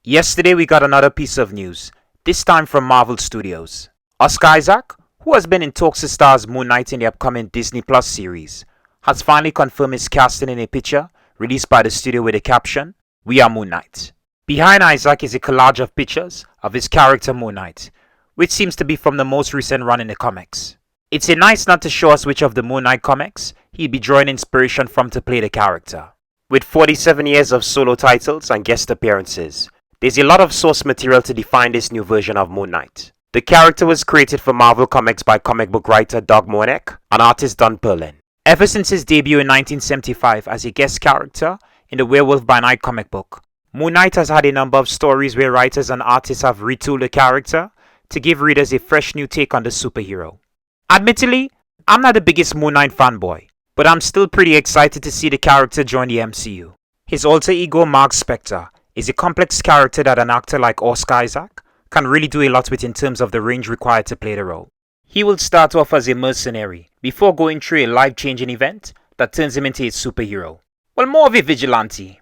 Yesterday we got another piece of news, this time from Marvel Studios. Issac, who has been in talks to star as Moon Knight in the upcoming Disney Plus series, has finally confirmed his casting in a picture released by the studio with the caption, "We are Moon Knight." Behind Issac is a collage of pictures of his character Moon Knight, which seems to be from the most recent run in the comics. It's a nice nod to show us which of the Moon Knight comics he'd be drawing inspiration from to play the character. With 47 years of solo titles and guest appearances, there's a lot of source material to define this new version of Moon Knight. The character was created for Marvel Comics by comic book writer Doug Moorhead and artist Don Perlin. Ever since his debut in 1975 as a guest character in the Werewolf by Night comic book, Moon Knight has had a number of stories where writers and artists have retooled the character to give readers a fresh new take on the superhero. Admittedly, I'm not the biggest Moon Knight fanboy, but I'm still pretty excited to see the character join the MCU. His alter ego Mark Spector is a complex character that an actor like Issac can really do a lot with in terms of the range required to play the role. He will start off as a mercenary before going through a life-changing event that turns him into a superhero. Well, more of a vigilante.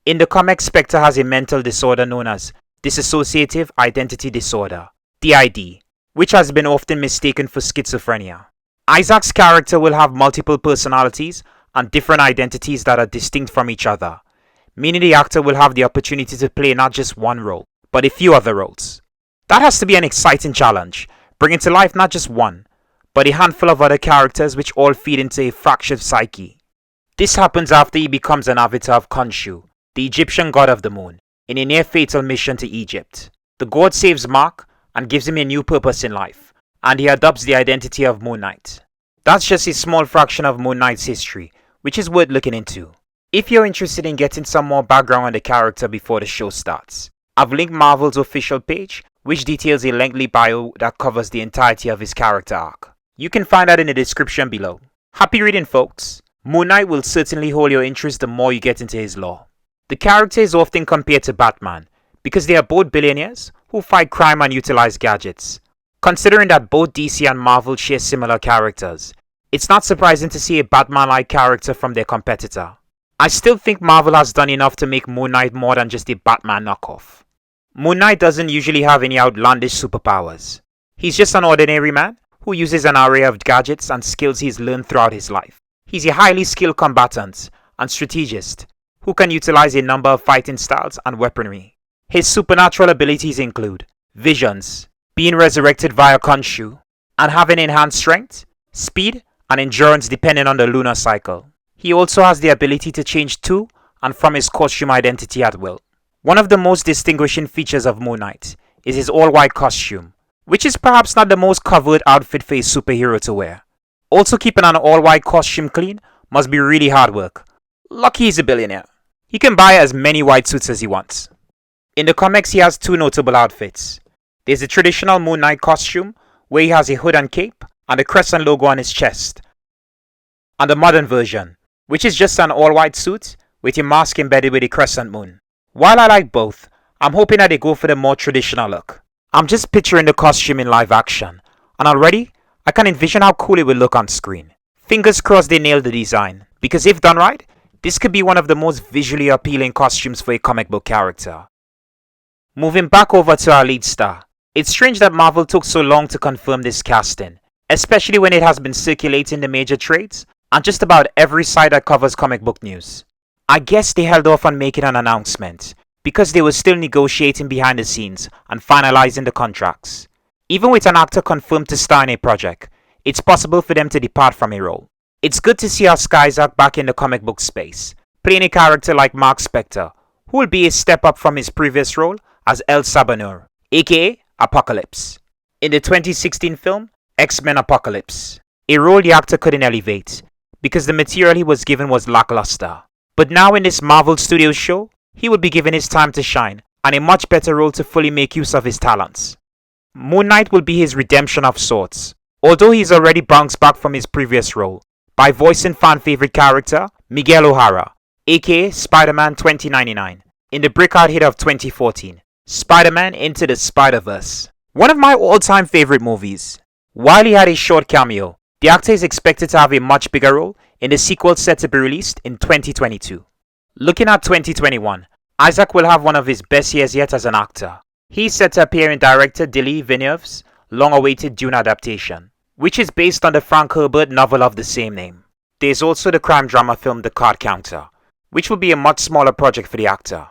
In the comics, Spector has a mental disorder known as dissociative identity disorder, DID, which has been often mistaken for schizophrenia. Issac's character will have multiple personalities and different identities that are distinct from each other, meaning the actor will have the opportunity to play not just one role, but a few other roles. That has to be an exciting challenge, bringing to life not just one, but a handful of other characters which all feed into a fractured psyche. This happens after he becomes an avatar of Cont'd, the Egyptian god of the moon, in a near-fatal mission to Egypt. The god saves Mark and gives him a new purpose in life, and he adopts the identity of Moon Knight. That's just a small fraction of Moon Knight's history, which is worth looking into. If you're interested in getting some more background on the character before the show starts, I've linked Marvel's official page, which details a lengthy bio that covers the entirety of his character arc. You can find that in the description below. Happy reading, folks! Moon Knight will certainly hold your interest the more you get into his lore. The character is often compared to Batman, because they are both billionaires who fight crime and utilize gadgets. Considering that both DC and Marvel share similar characters, it's not surprising to see a Batman-like character from their competitor. I still think Marvel has done enough to make Moon Knight more than just a Batman knockoff. Moon Knight doesn't usually have any outlandish superpowers. He's just an ordinary man who uses an array of gadgets and skills he's learned throughout his life. He's a highly skilled combatant and strategist who can utilize a number of fighting styles and weaponry. His supernatural abilities include visions, being resurrected via Cont'd, and having enhanced strength, speed, and endurance depending on the lunar cycle. He also has the ability to change to and from his costume identity at will. One of the most distinguishing features of Moon Knight is his all-white costume, which is perhaps not the most covered outfit for a superhero to wear. Also, keeping an all-white costume clean must be really hard work. Lucky he's a billionaire. He can buy as many white suits as he wants. In the comics, he has two notable outfits. There's the traditional Moon Knight costume, where he has a hood and cape and the crescent logo on his chest. And the modern version, which is just an all-white suit with a mask embedded with a crescent moon. While I like both, I'm hoping that they go for the more traditional look. I'm just picturing the costume in live action, and already, I can envision how cool it will look on screen. Fingers crossed they nailed the design, because if done right, this could be one of the most visually appealing costumes for a comic book character. Moving back over to our lead star, it's strange that Marvel took so long to confirm this casting, especially when it has been circulating the major trades and just about every site that covers comic book news. I guess they held off on making an announcement because they were still negotiating behind the scenes and finalizing the contracts. Even with an actor confirmed to star in a project, it's possible for them to depart from a role. It's good to see Issac back in the comic book space, playing a character like Mark Spector, who will be a step up from his previous role as El Sabanur, aka Apocalypse, in the 2016 film X-Men Apocalypse, a role the actor couldn't elevate because the material he was given was lackluster. But now in this Marvel Studios show, he will be given his time to shine and a much better role to fully make use of his talents. Moon Knight will be his redemption of sorts, although he's already bounced back from his previous role by voicing fan-favorite character Miguel O'Hara, aka Spider-Man 2099, in the breakout hit of 2014, Spider-Man Into the Spider-Verse. One of my all-time favorite movies. While he had a short cameo, the actor is expected to have a much bigger role in the sequel set to be released in 2022. Looking at 2021, Issac will have one of his best years yet as an actor. He's set to appear in director Denis Villeneuve's long-awaited Dune adaptation, which is based on the Frank Herbert novel of the same name. There's also the crime drama film The Card Counter, which will be a much smaller project for the actor.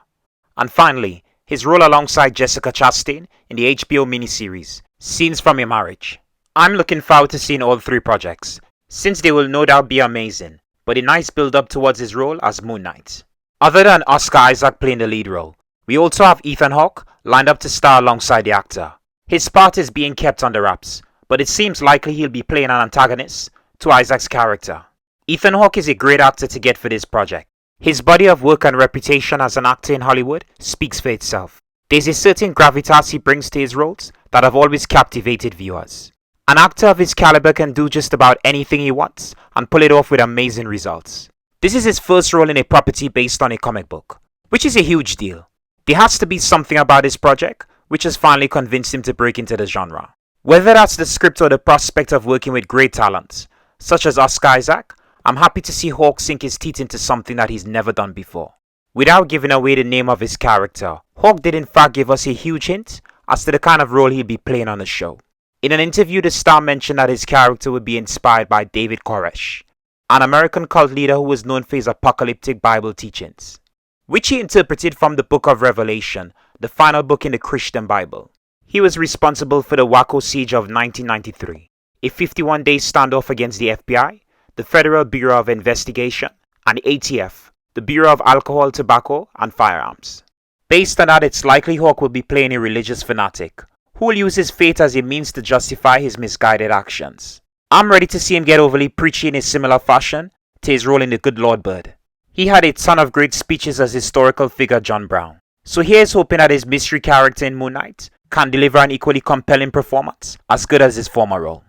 And finally, his role alongside Jessica Chastain in the HBO miniseries, Scenes from Your Marriage. I'm looking forward to seeing all three projects, since they will no doubt be amazing, but a nice build-up towards his role as Moon Knight. Other than Oscar Isaac playing the lead role, we also have Ethan Hawke lined up to star alongside the actor. His part is being kept under wraps, but it seems likely he'll be playing an antagonist to Isaac's character. Ethan Hawke is a great actor to get for this project. His body of work and reputation as an actor in Hollywood speaks for itself. There's a certain gravitas he brings to his roles that have always captivated viewers. An actor of his caliber can do just about anything he wants and pull it off with amazing results. This is his first role in a property based on a comic book, which is a huge deal. There has to be something about this project which has finally convinced him to break into the genre. Whether that's the script or the prospect of working with great talents, such as Oscar Isaac, I'm happy to see Hawke sink his teeth into something that he's never done before. Without giving away the name of his character, Hawke did in fact give us a huge hint as to the kind of role he'll be playing on the show. In an interview, the star mentioned that his character would be inspired by David Koresh, an American cult leader who was known for his apocalyptic Bible teachings, which he interpreted from the Book of Revelation, the final book in the Christian Bible. He was responsible for the Waco siege of 1993, a 51-day standoff against the FBI, the Federal Bureau of Investigation, and the ATF, the Bureau of Alcohol, Tobacco, and Firearms. Based on that, it's likely Hawke will be playing a religious fanatic, who will use his faith as a means to justify his misguided actions. I'm ready to see him get overly preachy in a similar fashion to his role in The Good Lord Bird. He had a ton of great speeches as historical figure John Brown. So here's hoping that his mystery character in Moon Knight can deliver an equally compelling performance as good as his former role.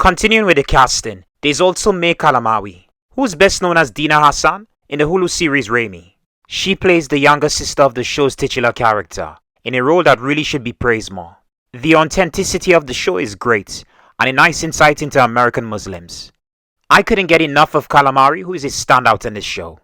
Continuing with the casting, there's also Calamamy, who's best known as Dina Hassan in the Hulu series Raimi. She plays the younger sister of the show's titular character, in a role that really should be praised more. The authenticity of the show is great, and a nice insight into American Muslims. I couldn't get enough of Calamary, who is a standout in this show.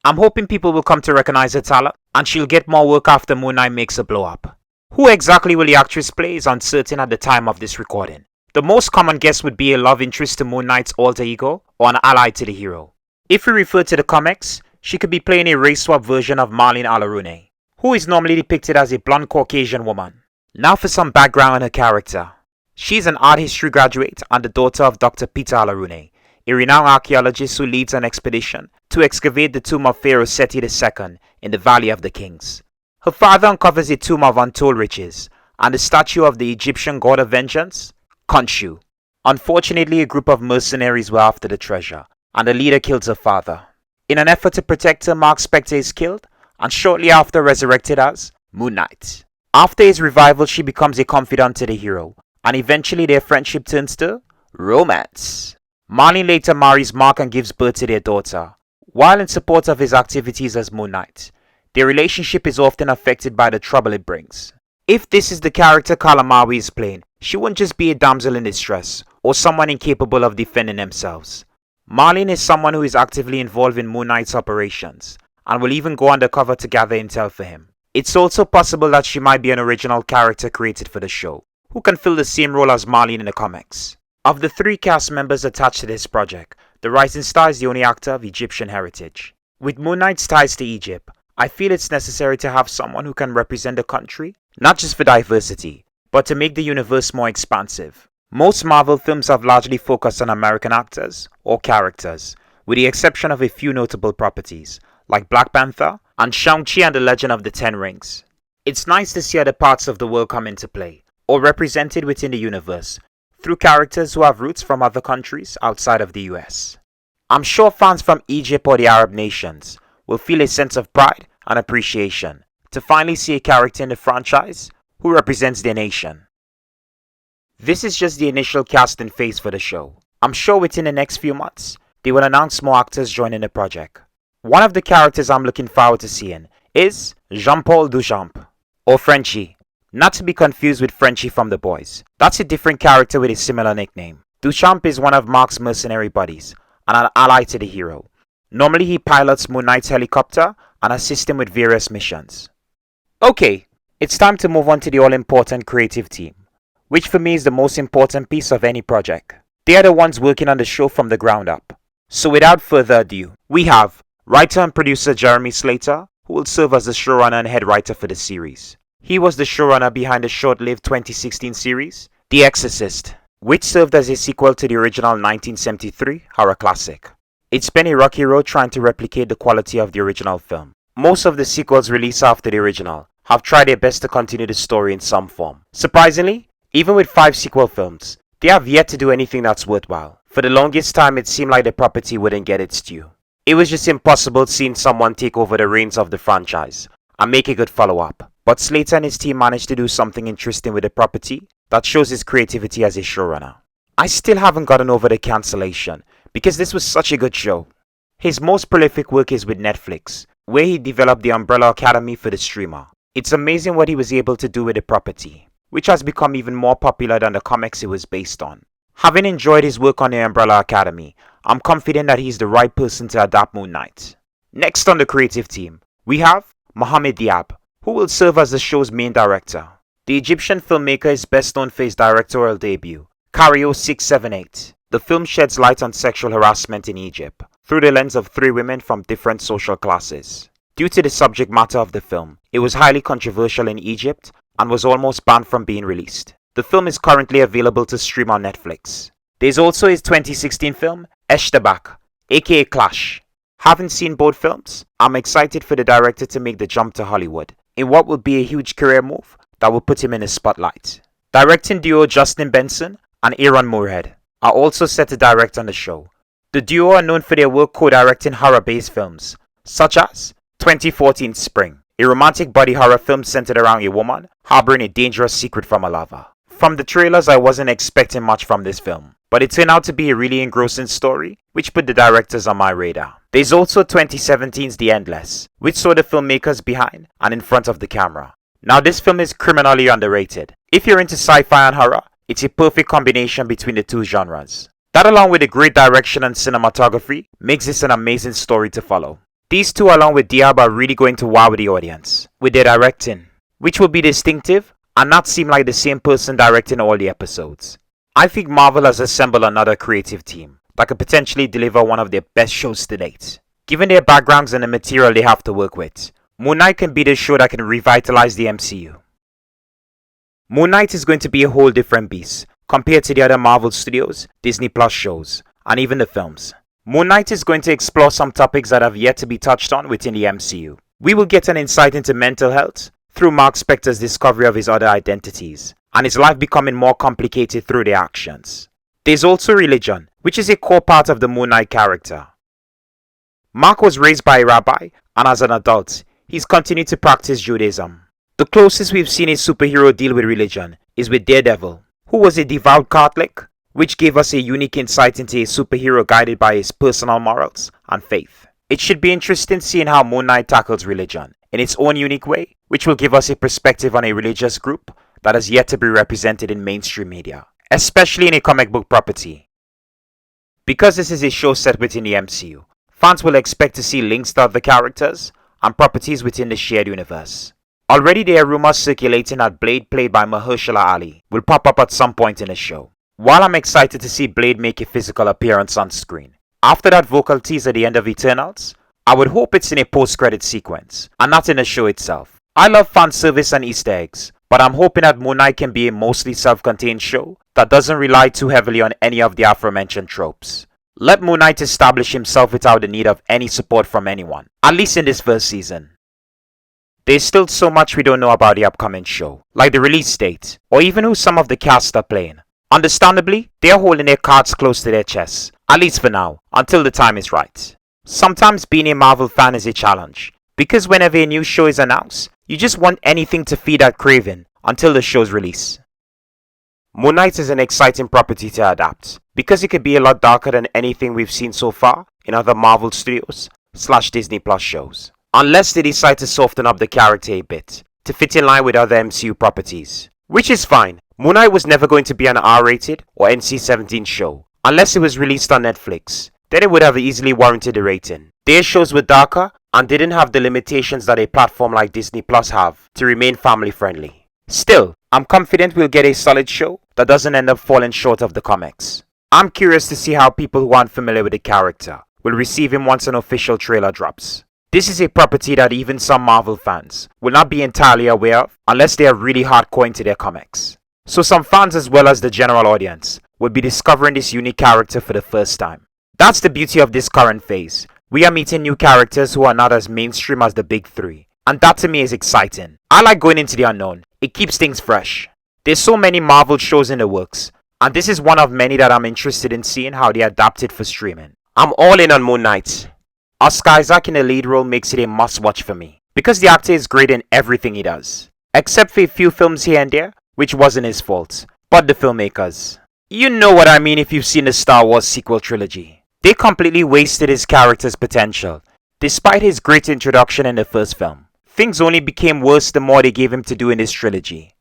I'm hoping people will come to recognize her talent, and she'll get more work after Moon Knight makes a blow up. Who exactly will the actress play is uncertain at the time of this recording. The most common guess would be a love interest to Moon Knight's alter ego, or an ally to the hero. If we refer to the comics, she could be playing a race-swap version of Marlene Alarune, who is normally depicted as a blonde Caucasian woman. Now for some background on her character. She's an art history graduate and the daughter of Dr. Peter Alarune, a renowned archaeologist who leads an expedition to excavate the tomb of Pharaoh Seti II in the Valley of the Kings. Her father uncovers a tomb of untold riches and the statue of the Egyptian god of vengeance, Cont'd. Unfortunately, a group of mercenaries were after the treasure, and the leader kills her father. In an effort to protect her, Mark Spector is killed, and shortly after resurrected as Moon Knight. After his revival, she becomes a confidant to the hero, and eventually their friendship turns to romance. Marlene later marries Mark and gives birth to their daughter. While in support of his activities as Moon Knight, their relationship is often affected by the trouble it brings. If this is the character Calamary is playing, she won't just be a damsel in distress, or someone incapable of defending themselves. Marlene is someone who is actively involved in Moon Knight's operations, and will even go undercover to gather intel for him. It's also possible that she might be an original character created for the show, who can fill the same role as Marlene in the comics. Of the three cast members attached to this project, the rising star is the only actor of Egyptian heritage. With Moon Knight's ties to Egypt, I feel it's necessary to have someone who can represent the country, not just for diversity, but to make the universe more expansive. Most Marvel films have largely focused on American actors or characters, with the exception of a few notable properties, like Black Panther and Shang-Chi and the Legend of the Ten Rings. It's nice to see other parts of the world come into play, or represented within the universe, through characters who have roots from other countries outside of the US. I'm sure fans from Egypt or the Arab nations will feel a sense of pride and appreciation to finally see a character in the franchise who represents their nation. This is just the initial casting phase for the show. I'm sure within the next few months, they will announce more actors joining the project. One of the characters I'm looking forward to seeing is Jean-Paul Duchamp, or Frenchie. Not to be confused with Frenchie from The Boys. That's a different character with a similar nickname. Duchamp is one of Mark's mercenary buddies, and an ally to the hero. Normally he pilots Moon Knight's helicopter and assist him with various missions. Okay, it's time to move on to the all-important creative team, which for me is the most important piece of any project. They are the ones working on the show from the ground up. So without further ado, we have writer and producer Jeremy Slater, who will serve as the showrunner and head writer for the series. He was the showrunner behind the short-lived 2016 series, The Exorcist, which served as a sequel to the original 1973 horror classic. It's been a rocky road trying to replicate the quality of the original film. Most of the sequels released after the original have tried their best to continue the story in some form. Surprisingly, even with 5 sequel films, they have yet to do anything that's worthwhile. For the longest time, it seemed like the property wouldn't get its due. It was just impossible seeing someone take over the reins of the franchise and make a good follow-up. But Slater and his team managed to do something interesting with the property that shows his creativity as a showrunner. I still haven't gotten over the cancellation because this was such a good show. His most prolific work is with Netflix, where he developed the Umbrella Academy for the streamer. It's amazing what he was able to do with the property, which has become even more popular than the comics it was based on. Having enjoyed his work on the Umbrella Academy, I'm confident that he's the right person to adapt Moon Knight. Next on the creative team, we have Mohammed Diab, who will serve as the show's main director. The Egyptian filmmaker is best known for his directorial debut, Cario 678. The film sheds light on sexual harassment in Egypt through the lens of 3 women from different social classes. Due to the subject matter of the film, it was highly controversial in Egypt and was almost banned from being released. The film is currently available to stream on Netflix. There's also his 2016 film, Eshtabak, aka Clash. Having seen both films, I'm excited for the director to make the jump to Hollywood in what will be a huge career move that will put him in the spotlight. Directing duo Justin Benson and Arron Moorhead are also set to direct on the show. The duo are known for their work co-directing horror-based films, such as 2014 Spring, a romantic body horror film centered around a woman harboring a dangerous secret from a lover. From the trailers, I wasn't expecting much from this film, but it turned out to be a really engrossing story, which put the directors on my radar. There's also 2017's The Endless, which saw the filmmakers behind and in front of the camera. Now this film is criminally underrated. If you're into sci-fi and horror, it's a perfect combination between the two genres. That along with the great direction and cinematography makes this an amazing story to follow. These two along with Diab are really going to wow the audience with their directing, which will be distinctive and not seem like the same person directing all the episodes. I think Marvel has assembled another creative team that could potentially deliver one of their best shows to date. Given their backgrounds and the material they have to work with, Moon Knight can be the show that can revitalize the MCU. Moon Knight is going to be a whole different beast compared to the other Marvel Studios, Disney Plus shows, and even the films. Moon Knight is going to explore some topics that have yet to be touched on within the MCU. We will get an insight into mental health through Mark Spector's discovery of his other identities, and his life becoming more complicated through their actions. There's also religion, which is a core part of the Moon Knight character. Mark was raised by a rabbi, and as an adult, he's continued to practice Judaism. The closest we've seen a superhero deal with religion is with Daredevil, who was a devout Catholic, which gave us a unique insight into a superhero guided by his personal morals and faith. It should be interesting seeing how Moon Knight tackles religion in its own unique way, which will give us a perspective on a religious group that has yet to be represented in mainstream media, especially in a comic book property. Because this is a show set within the MCU, fans will expect to see links to other characters and properties within the shared universe. Already there are rumors circulating that Blade, played by Mahershala Ali, will pop up at some point in the show. While I'm excited to see Blade make a physical appearance on screen, after that vocal tease at the end of Eternals, I would hope it's in a post-credit sequence and not in the show itself. I love fan service and Easter eggs, but I'm hoping that Moon Knight can be a mostly self-contained show that doesn't rely too heavily on any of the aforementioned tropes. Let Moon Knight establish himself without the need of any support from anyone, at least in this first season. There's still so much we don't know about the upcoming show, like the release date, or even who some of the cast are playing. Understandably, they're holding their cards close to their chests, at least for now, until the time is right. Sometimes being a Marvel fan is a challenge, because whenever a new show is announced, you just want anything to feed that craving until the show's release. Moon Knight is an exciting property to adapt, because it could be a lot darker than anything we've seen so far in other Marvel Studios / Disney Plus shows, unless they decide to soften up the character a bit to fit in line with other MCU properties, which is fine. Moon Knight was never going to be an R-rated or NC-17 show, unless it was released on Netflix. Then it would have easily warranted the rating. Their shows were darker and didn't have the limitations that a platform like Disney Plus have to remain family friendly. Still, I'm confident we'll get a solid show that doesn't end up falling short of the comics. I'm curious to see how people who aren't familiar with the character will receive him once an official trailer drops. This is a property that even some Marvel fans will not be entirely aware of unless they are really hardcore into their comics. So some fans as well as the general audience will be discovering this unique character for the first time. That's the beauty of this current phase. We are meeting new characters who are not as mainstream as the big three. And that to me is exciting. I like going into the unknown. It keeps things fresh. There's so many Marvel shows in the works, and this is one of many that I'm interested in seeing how they adapt it for streaming. I'm all in on Moon Knight. Issac in the lead role makes it a must-watch for me, because the actor is great in everything he does, except for a few films here and there, which wasn't his fault, but the filmmakers. You know what I mean if you've seen the Star Wars sequel trilogy. They completely wasted his character's potential, despite his great introduction in the first film. Things only became worse the more they gave him to do in this trilogy.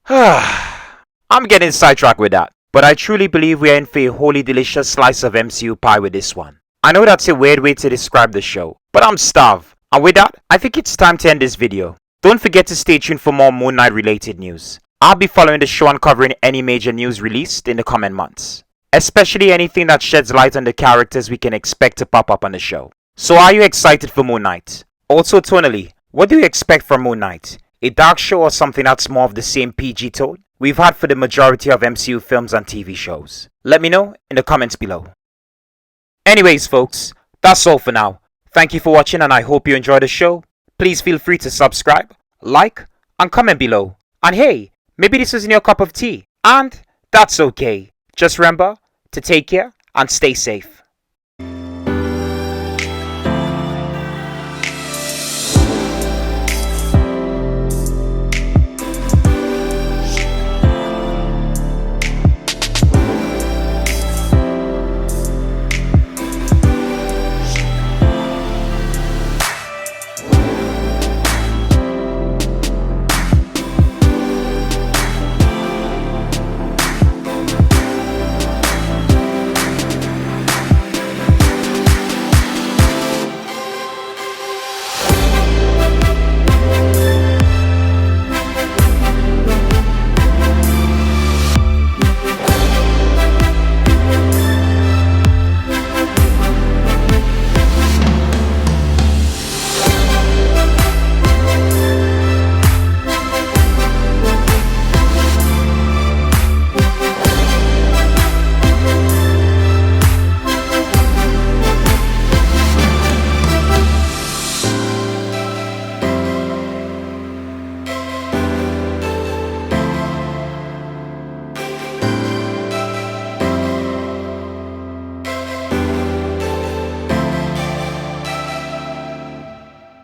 I'm getting sidetracked with that, but I truly believe we are in for a wholly delicious slice of MCU pie with this one. I know that's a weird way to describe the show, but I'm starved. And with that, I think it's time to end this video. Don't forget to stay tuned for more Moon Knight related news. I'll be following the show and covering any major news released in the coming months, especially anything that sheds light on the characters we can expect to pop up on the show. So are you excited for Moon Knight? Also tonally, what do you expect from Moon Knight? A dark show or something that's more of the same PG tone we've had for the majority of MCU films and TV shows? Let me know in the comments below. Anyways folks, that's all for now. Thank you for watching and I hope you enjoyed the show. Please feel free to subscribe, like, and comment below. And hey, maybe this isn't your cup of tea, and that's okay. Just remember to take care and stay safe.